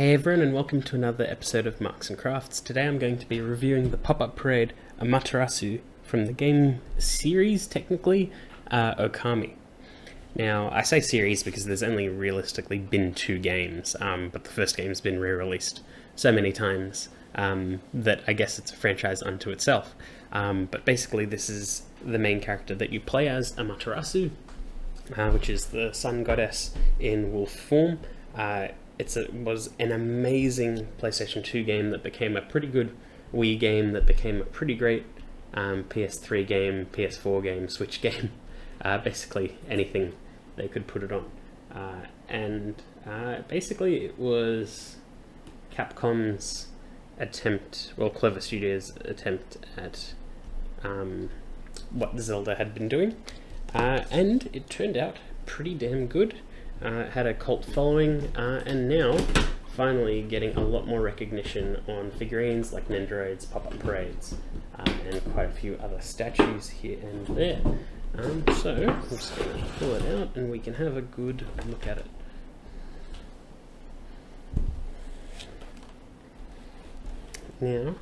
Hey everyone, and welcome to another episode of Marks and Crafts. Today I'm going to be reviewing the Up Parade Amaterasu from the game series, technically, Okami. Now, I say series because there's only realistically been two games, but the first game's been re-released so many times that I guess it's a franchise unto itself. But basically this is the main character that you play as, Amaterasu, which is the sun goddess in wolf form. It was an amazing PlayStation 2 game that became a pretty good Wii game that became a pretty great PS3 game, PS4 game, Switch game, basically anything they could put it on. Basically it was Capcom's attempt, well, Clever Studios' attempt at what Zelda had been doing, and it turned out pretty damn good. It had a cult following, and now finally getting a lot more recognition on figurines like Nendoroids, pop-up parades, and quite a few other statues here and there. So I'm just going to pull it out and we can have a good look at it. Now,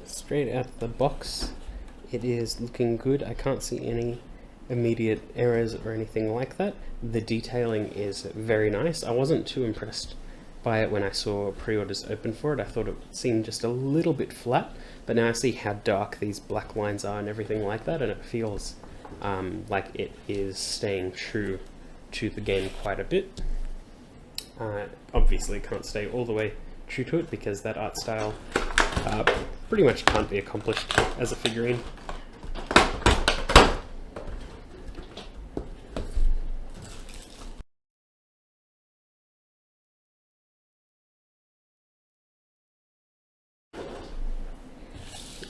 straight out of the box, it is looking good. I can't see any immediate errors or anything like that. The detailing is very nice. I wasn't too impressed by it when I saw pre-orders open for it. I thought it seemed just a little bit flat, but now I see how dark these black lines are and everything like that, and it feels like it is staying true to the game quite a bit. Obviously can't stay all the way true to it because that art style pretty much can't be accomplished as a figurine.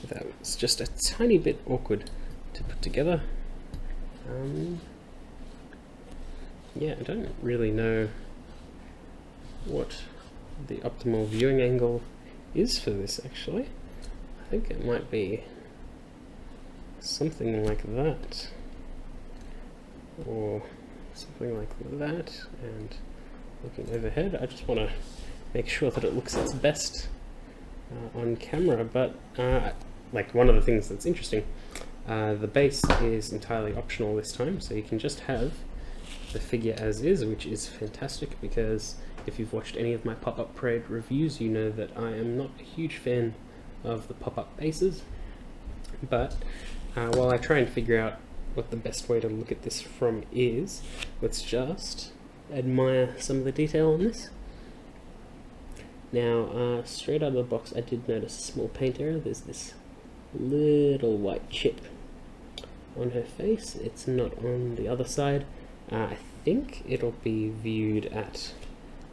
That was just a tiny bit awkward to put together. Yeah, I don't really know what the optimal viewing angle is for this, actually. I think it might be something like that, or something like that, and looking overhead. I just want to make sure that it looks its best on camera, but like one of the things that's interesting, the base is entirely optional this time, so you can just have the figure as is, which is fantastic because if you've watched any of my pop-up parade reviews, you know that I am not a huge fan of the pop-up bases. But while I try and figure out what the best way to look at this from is, let's just admire some of the detail on this. Now, straight out of the box, I did notice a small paint error. There's this little white chip on her face. It's not on the other side. I think it'll be viewed at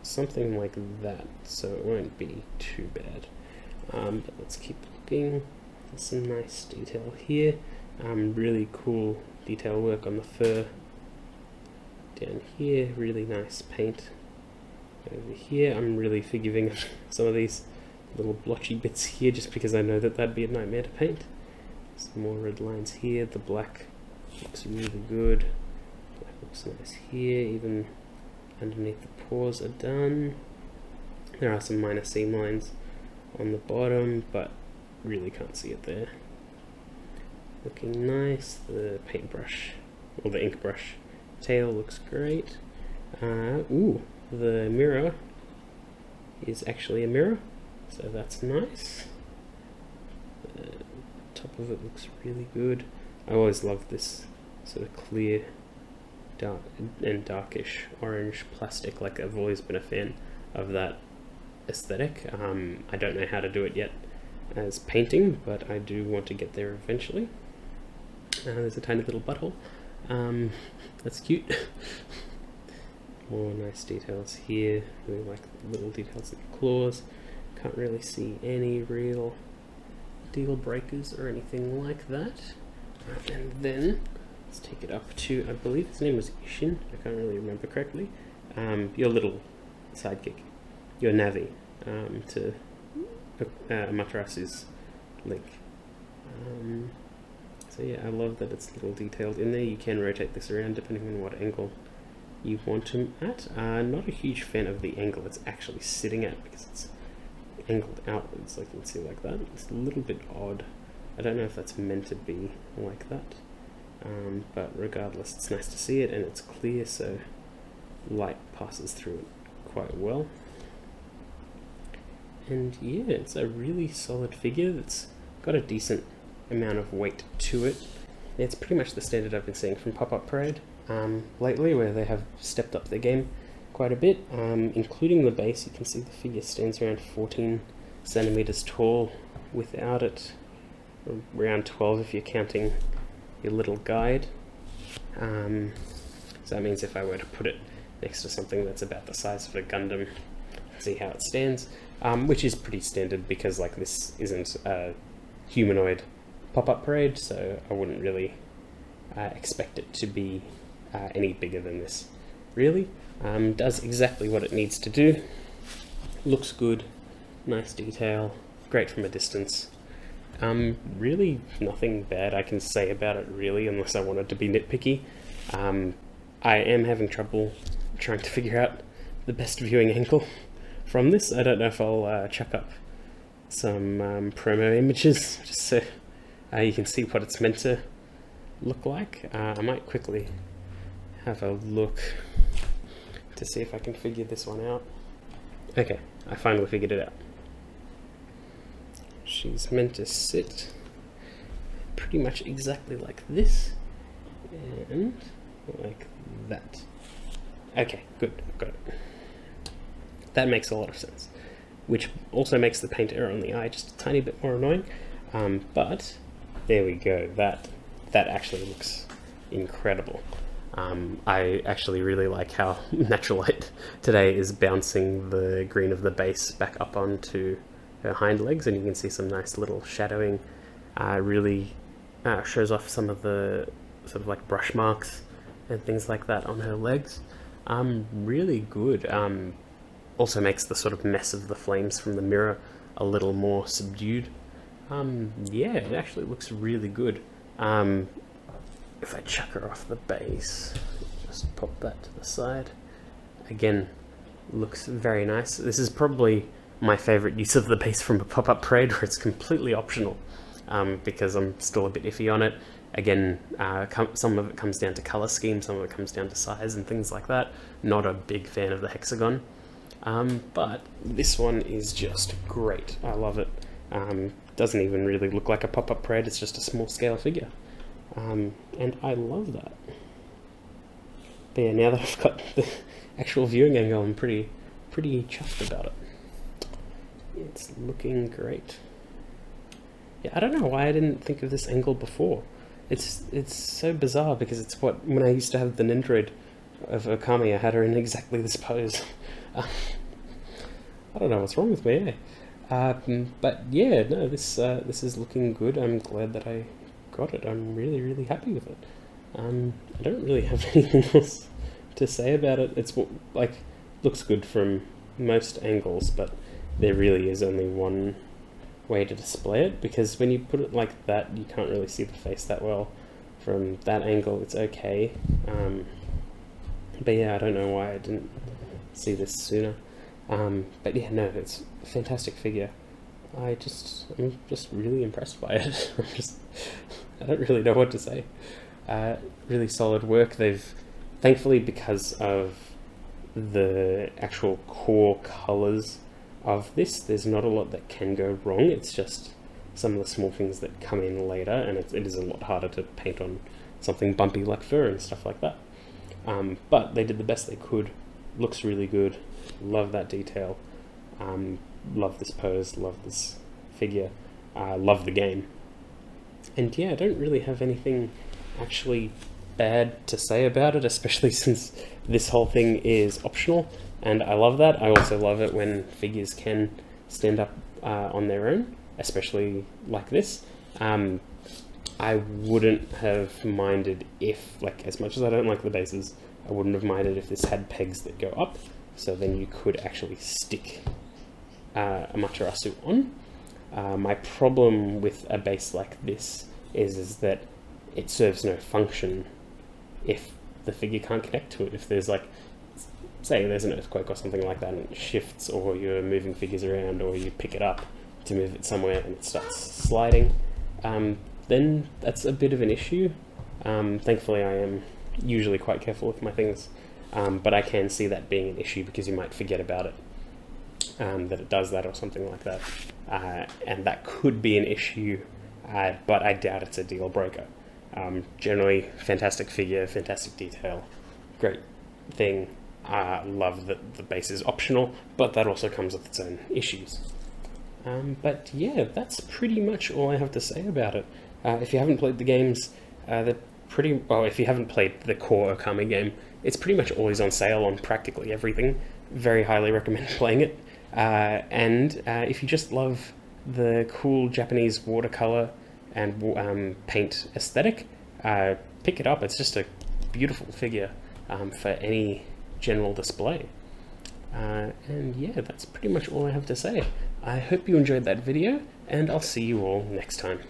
something like that, so it won't be too bad. But let's keep looking. There's some nice detail here. Really cool detail work on the fur. Down here, really nice paint. Over here, I'm really forgiving of some of these little blotchy bits here just because I know that that'd be a nightmare to paint. Some more red lines here. The black looks really good. Black looks nice here, even underneath the paws are done. There are some minor seam lines on the bottom, but really can't see it there. Looking nice. The paintbrush, or the ink brush tail looks great. Ooh, the mirror is actually a mirror, so that's nice. The top of it looks really good. I always love this sort of clear, dark and darkish orange plastic. Like, I've always been a fan of that aesthetic. I don't know how to do it yet as painting, but I do want to get there eventually. There's a tiny little butthole. That's cute. More nice details here. Really like the little details of the claws. Can't really see any real deal breakers or anything like that. And then let's take it up to, I believe his name was Ishin, I can't really remember correctly. Your little sidekick, your Navi, to Amaterasu's link. So yeah, I love that it's a little detailed in there. You can rotate this around depending on what angle you want them at. Not a huge fan of the angle it's actually sitting at, because it's angled outwards, like you can see, like that. It's a little bit odd. I don't know if that's meant to be like that, but regardless, it's nice to see it, and it's clear, so light passes through it quite well. And yeah, it's a really solid figure that's got a decent amount of weight to it. It's pretty much the standard I've been seeing from Up Parade lately, where they have stepped up their game quite a bit, including the base. You can see the figure stands around 14 centimeters tall without it, around 12 if you're counting your little guide. So that means if I were to put it next to something that's about the size of a Gundam, see how it stands, which is pretty standard, because like this isn't a humanoid pop-up parade, so I wouldn't really expect it to be any bigger than this, really. Does exactly what it needs to do, looks good, nice detail, great from a distance. Really nothing bad I can say about it, really, unless I wanted to be nitpicky. I am having trouble trying to figure out the best viewing angle from this. I don't know if I'll chuck up some promo images just so you can see what it's meant to look like. I might quickly have a look to see if I can figure this one out. Okay, I finally figured it out. She's meant to sit pretty much exactly like this, and like that. Okay, good, got it. That makes a lot of sense, which also makes the paint error on the eye just a tiny bit more annoying, but there we go. That actually looks incredible. I actually really like how Natural Light today is bouncing the green of the base back up onto her hind legs, and you can see some nice little shadowing. Really shows off some of the sort of like brush marks and things like that on her legs. Really good. Also makes the sort of mess of the flames from the mirror a little more subdued. Yeah, it actually looks really good. If I chuck her off the base, just pop that to the side. Again, looks very nice. This is probably my favorite use of the base from a pop-up parade, where it's completely optional, because I'm still a bit iffy on it. Again, some of it comes down to color scheme, some of it comes down to size and things like that. Not a big fan of the hexagon, but this one is just great. I love it. Doesn't even really look like a pop-up parade, it's just a small scale figure. And I love that. But yeah, now that I've got the actual viewing angle, I'm pretty chuffed about it. It's looking great. Yeah, I don't know why I didn't think of this angle before. It's so bizarre, because it's when I used to have the Nindroid of Okami, I had her in exactly this pose. I don't know what's wrong with me, eh? But yeah, no, this is looking good. I'm glad that I got it. I'm really happy with it. I don't really have anything else to say about it. It's like, looks good from most angles, but there really is only one way to display it, because when you put it like that, you can't really see the face that well. From that angle, it's okay. But yeah, I don't know why I didn't see this sooner. But yeah, no, it's a fantastic figure. I'm just really impressed by it. I don't really know what to say. Really solid work. They've, thankfully, because of the actual core colors of this, there's not a lot that can go wrong. It's just some of the small things that come in later, and it is a lot harder to paint on something bumpy like fur and stuff like that. But they did the best they could. Looks really good. Love that detail. Love this pose. Love this figure. Love the game. And yeah, I don't really have anything actually bad to say about it, especially since this whole thing is optional, and I love that. I also love it when figures can stand up on their own, especially like this. I wouldn't have minded if, like, as much as I don't like the bases, I wouldn't have minded if this had pegs that go up, so then you could actually stick Amaterasu on. My problem with a base like this is that it serves no function if the figure can't connect to it. If there's like, say there's an earthquake or something like that and it shifts, or you're moving figures around, or you pick it up to move it somewhere and it starts sliding, then that's a bit of an issue. Thankfully I am usually quite careful with my things, but I can see that being an issue because you might forget about it, that it does that or something like that, and that could be an issue, but I doubt it's a deal breaker. Generally, fantastic figure, fantastic detail, great thing. Love that the base is optional, but that also comes with its own issues. But yeah, that's pretty much all I have to say about it. If you haven't played the games, they're pretty well. If you haven't played the core Okami game, it's pretty much always on sale on practically everything. Very highly recommend playing it. And if you just love the cool Japanese watercolor and paint aesthetic, pick it up. It's just a beautiful figure for any general display. And yeah, that's pretty much all I have to say. I hope you enjoyed that video, and I'll see you all next time.